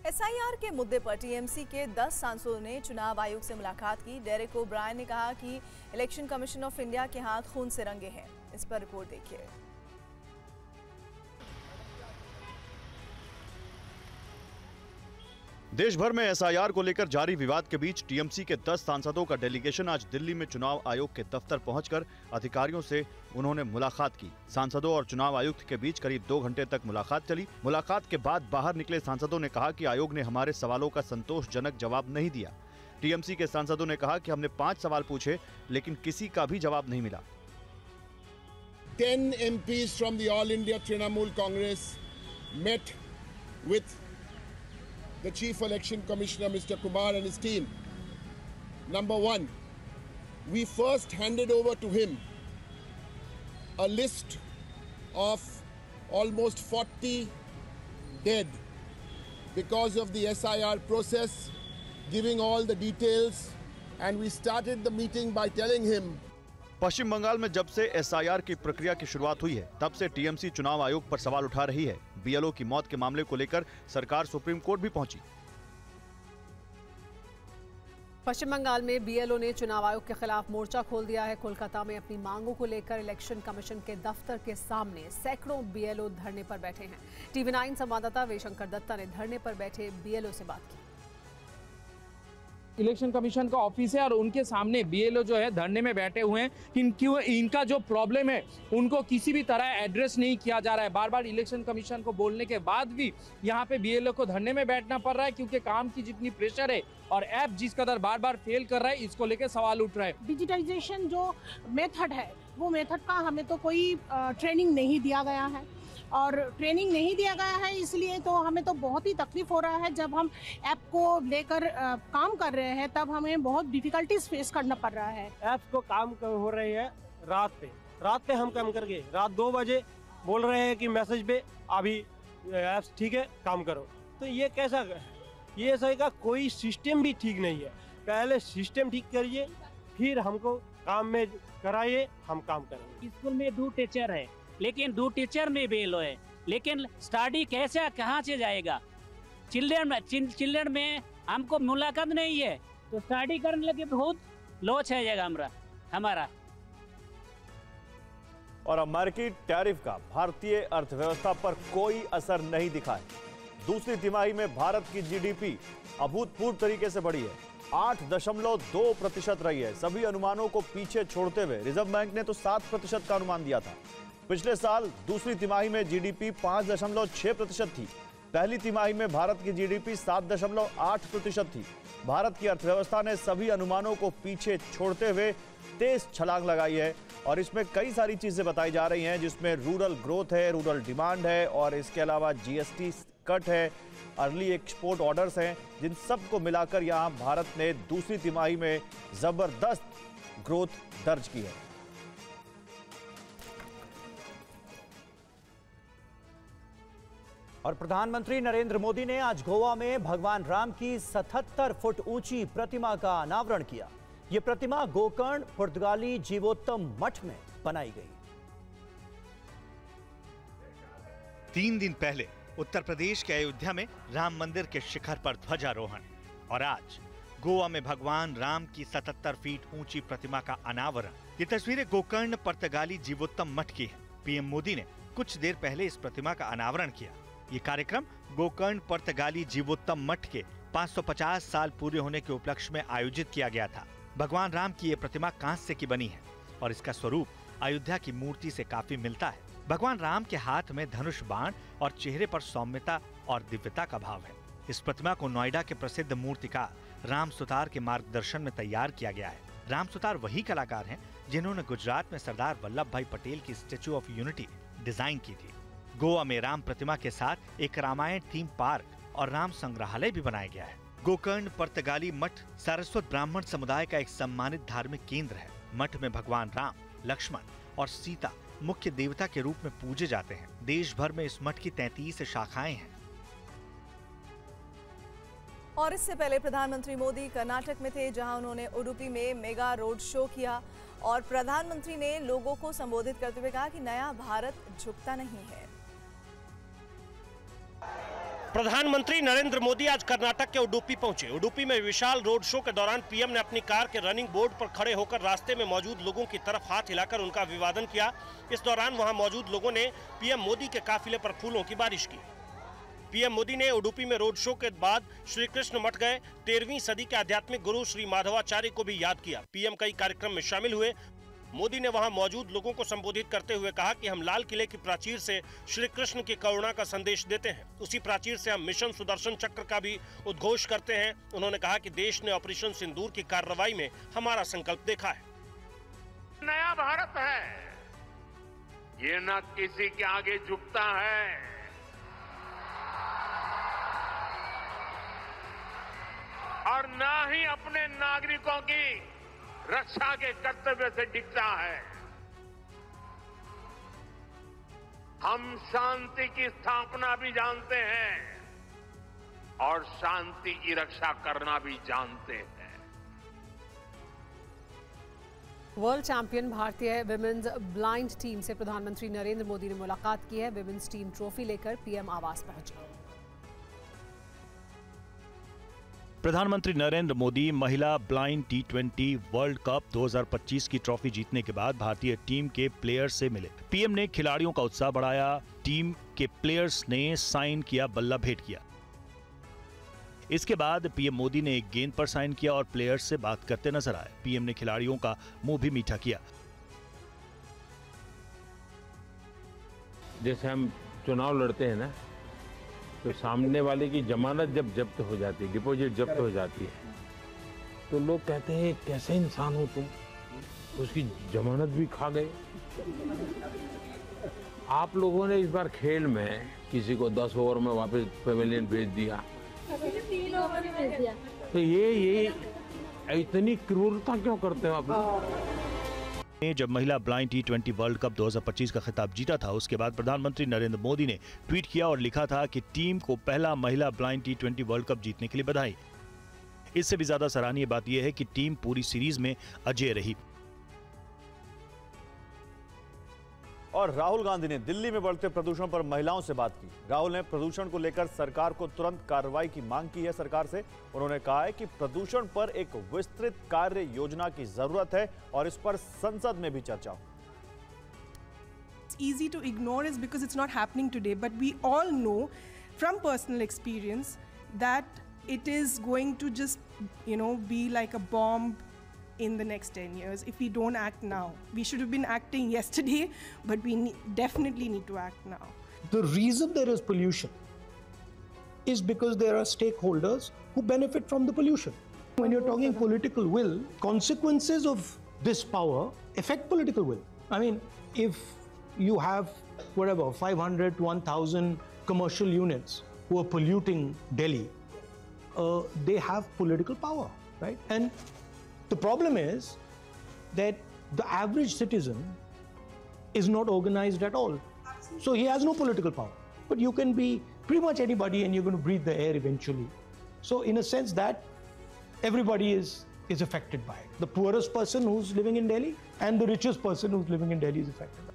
SIR के मुद्दे पर टीएमसी के 10 सांसदों ने चुनाव आयोग से मुलाकात की। डेरेक ओब्रायन ने कहा कि इलेक्शन कमीशन ऑफ इंडिया के हाथ खून से रंगे हैं। इस पर रिपोर्ट देखिए। देश भर में एसआईआर को लेकर जारी विवाद के बीच टीएमसी के 10 सांसदों का डेलीगेशन आज दिल्ली में चुनाव आयोग के दफ्तर पहुंचकर अधिकारियों से उन्होंने मुलाकात की। सांसदों और चुनाव आयुक्त के बीच करीब 2 घंटे तक मुलाकात चली। मुलाकात के बाद बाहर निकले सांसदों ने कहा कि आयोग ने हमारे सवालों का संतोषजनक जवाब नहीं दिया। टीएमसी के सांसदों ने कहा कि हमने 5 सवाल पूछे लेकिन किसी का भी जवाब नहीं मिला। 10 MPs from the All India Trinamool Congress met with the Chief Election Commissioner, Mr. Kumar, and his team. Number one, we first handed over to him a list of almost 40 dead because of the SIR process, giving all the details, and we started the meeting by telling him पश्चिम बंगाल में जब से SIR की प्रक्रिया की शुरुआत हुई है तब से टीएमसी चुनाव आयोग पर सवाल उठा रही है। बीएलओ की मौत के मामले को लेकर सरकार सुप्रीम कोर्ट भी पहुंची। पश्चिम बंगाल में बीएलओ ने चुनाव आयोग के खिलाफ मोर्चा खोल दिया है। कोलकाता में अपनी मांगों को लेकर इलेक्शन कमीशन के दफ्तर के सामने सैकड़ों बीएलओ धरने पर बैठे हैं। टीवी 9 संवाददाता वेशंकर दत्ता ने धरने पर बैठे बीएलओ से बात की। इलेक्शन कमीशन का ऑफिस है और उनके सामने बीएलओ जो है धरने में बैठे हुए हैं। इनका जो प्रॉब्लम है उनको किसी भी तरह एड्रेस नहीं किया जा रहा है। बार बार इलेक्शन कमीशन को बोलने के बाद भी यहाँ पे बीएलओ को धरने में बैठना पड़ रहा है क्योंकि काम की जितनी प्रेशर है और ऐप जिस कदर बार बार फेल कर रहा है, इसको लेकर सवाल उठ रहा है। डिजिटाइजेशन जो मेथड है वो मेथड का हमें तो कोई ट्रेनिंग नहीं दिया गया है और ट्रेनिंग नहीं दिया गया है, इसलिए तो हमें तो बहुत ही तकलीफ हो रहा है। जब हम ऐप को लेकर काम कर रहे हैं तब हमें बहुत डिफिकल्टीज फेस करना पड़ रहा है। ऐप को काम हो रही है रात पे हम काम करके रात 2 बजे बोल रहे हैं कि मैसेज पे अभी ऐप ठीक है काम करो। तो ये कैसा, ये सही का कोई सिस्टम भी ठीक नहीं है। पहले सिस्टम ठीक करिए फिर हमको काम में कराइए, हम काम करेंगे। स्कूल में 2 टीचर है लेकिन 2 टीचर में बेलो है, लेकिन स्टडी कैसे कहाँ से जाएगा? चिल्ड्रन में हमको मुलाकात नहीं है तो स्टडी करने लगे बहुत लॉस है जाएगा हमारा। और अमेरिकी टैरिफ का भारतीय अर्थव्यवस्था पर कोई असर नहीं दिखा है। दूसरी तिमाही में भारत की जीडीपी अभूतपूर्व तरीके से बढ़ी है, 8.2% रही है। सभी अनुमानों को पीछे छोड़ते हुए रिजर्व बैंक ने तो 7% का अनुमान दिया था। पिछले साल दूसरी तिमाही में जीडीपी 5.6% थी। पहली तिमाही में भारत की जीडीपी 7.8% थी। भारत की अर्थव्यवस्था ने सभी अनुमानों को पीछे छोड़ते हुए तेज छलांग लगाई है और इसमें कई सारी चीजें बताई जा रही हैं, जिसमें रूरल ग्रोथ है, रूरल डिमांड है और इसके अलावा जीएसटी कट है, अर्ली एक्सपोर्ट ऑर्डर्स हैं, जिन सबको मिलाकर यहां भारत ने दूसरी तिमाही में जबरदस्त ग्रोथ दर्ज की है। और प्रधानमंत्री नरेंद्र मोदी ने आज गोवा में भगवान राम की 77 फुट ऊंची प्रतिमा का अनावरण किया। यह प्रतिमा गोकर्ण पुर्तगाली जीवोत्तम मठ में बनाई गई। 3 दिन पहले उत्तर प्रदेश के अयोध्या में राम मंदिर के शिखर पर ध्वजारोहण और आज गोवा में भगवान राम की 77 फीट ऊंची प्रतिमा का अनावरण। ये तस्वीरें गोकर्ण पुर्तगाली जीवोत्तम मठ की है। पीएम मोदी ने कुछ देर पहले इस प्रतिमा का अनावरण किया। ये कार्यक्रम गोकर्ण पुर्तगाली जीवोत्तम मठ के 550 साल पूरे होने के उपलक्ष्य में आयोजित किया गया था। भगवान राम की ये प्रतिमा कांस्य की बनी है और इसका स्वरूप अयोध्या की मूर्ति से काफी मिलता है। भगवान राम के हाथ में धनुष बाण और चेहरे पर सौम्यता और दिव्यता का भाव है। इस प्रतिमा को नोएडा के प्रसिद्ध मूर्तिकार राम सुतार के मार्गदर्शन में तैयार किया गया है। राम सुतार वही कलाकार हैं जिन्होंने गुजरात में सरदार वल्लभ भाई पटेल की स्टैच्यू ऑफ यूनिटी डिजाइन की थी। गोवा में राम प्रतिमा के साथ एक रामायण थीम पार्क और राम संग्रहालय भी बनाया गया है। गोकर्ण पुर्तगाली मठ सारस्वत ब्राह्मण समुदाय का एक सम्मानित धार्मिक केंद्र है। मठ में भगवान राम, लक्ष्मण और सीता मुख्य देवता के रूप में पूजे जाते हैं। देश भर में इस मठ की 33 शाखाएं हैं। और इससे पहले प्रधानमंत्री मोदी कर्नाटक में थे, जहां उन्होंने उडुपी में मेगा रोड शो किया और प्रधानमंत्री ने लोगों को संबोधित करते हुए कहा कि नया भारत झुकता नहीं है। प्रधानमंत्री नरेंद्र मोदी आज कर्नाटक के उडुपी पहुंचे। उडुपी में विशाल रोड शो के दौरान पीएम ने अपनी कार के रनिंग बोर्ड पर खड़े होकर रास्ते में मौजूद लोगों की तरफ हाथ हिलाकर उनका अभिवादन किया। इस दौरान वहां मौजूद लोगों ने पीएम मोदी के काफिले पर फूलों की बारिश की। पीएम मोदी ने उडुपी में रोड शो के बाद श्री कृष्ण मठ गए 13वीं सदी के आध्यात्मिक गुरु श्री माधवाचार्य को भी याद किया। पीएम कई कार्यक्रम में शामिल हुए। मोदी ने वहां मौजूद लोगों को संबोधित करते हुए कहा कि हम लाल किले की प्राचीर से श्री कृष्ण की करुणा का संदेश देते हैं, उसी प्राचीर से हम मिशन सुदर्शन चक्र का भी उद्घोष करते हैं। उन्होंने कहा कि देश ने ऑपरेशन सिंदूर की कार्रवाई में हमारा संकल्प देखा है। नया भारत है, ये न किसी के आगे झुकता है, और न ही अपने नागरिकों की रक्षा के कर्तव्य से डिगता है। हम शांति की स्थापना भी जानते हैं और शांति की रक्षा करना भी जानते हैं। वर्ल्ड चैंपियन भारतीय विमेन्स ब्लाइंड टीम से प्रधानमंत्री नरेंद्र मोदी ने मुलाकात की है। विमेन्स टीम ट्रॉफी लेकर पीएम आवास पहुंची। प्रधानमंत्री नरेंद्र मोदी महिला ब्लाइंड T20 वर्ल्ड कप 2025 की ट्रॉफी जीतने के बाद भारतीय टीम के प्लेयर्स से मिले। पीएम ने खिलाड़ियों का उत्साह बढ़ाया। टीम के प्लेयर्स ने साइन किया, बल्ला भेंट किया। इसके बाद पीएम मोदी ने एक गेंद पर साइन किया और प्लेयर्स से बात करते नजर आए। पीएम ने खिलाड़ियों का मुंह भी मीठा किया। जैसे हम चुनाव लड़ते हैं ना, तो सामने वाले की जमानत जब जब्त हो जाती है, डिपॉजिट जब्त हो जाती है, तो लोग कहते हैं कैसे इंसान हो तुम, उसकी जमानत भी खा गए। आप लोगों ने इस बार खेल में किसी को 10 ओवर में वापस पेविलियन भेज दिया, 3 ओवर में भेज दिया। तो ये इतनी क्रूरता क्यों करते हो आप लोग? जब महिला ब्लाइंड T20 वर्ल्ड कप 2025 का खिताब जीता था, उसके बाद प्रधानमंत्री नरेंद्र मोदी ने ट्वीट किया और लिखा था कि टीम को पहला महिला ब्लाइंड T20 वर्ल्ड कप जीतने के लिए बधाई। इससे भी ज्यादा सराहनीय बात यह है कि टीम पूरी सीरीज में अजेय रही। और राहुल गांधी ने दिल्ली में बढ़ते प्रदूषण पर महिलाओं से बात की। राहुल ने प्रदूषण को लेकर सरकार को तुरंत कार्रवाई की मांग की है सरकार से। उन्होंने कहा है कि प्रदूषण पर एक विस्तृत कार्य योजना की जरूरत है और इस पर संसद में भी चर्चा हो। It's easy to ignore is because it's not happening today, but we all know from personal experience that it is going to just, be like a bomb in the next 10 years if we don't act now. We should have been acting yesterday, but we definitely need to act now. The reason there is pollution is because there are stakeholders who benefit from the pollution. When you're talking political will, consequences of this power affect political will. I mean, if you have, 500 to 1,000 commercial units who are polluting Delhi, they have political power, right? And the problem is that the average citizen is not organized at all. So he has no political power. But you can be pretty much anybody and you're going to breathe the air eventually. So in a sense that everybody is affected by it. The poorest person who's living in Delhi and the richest person who's living in Delhi is affected.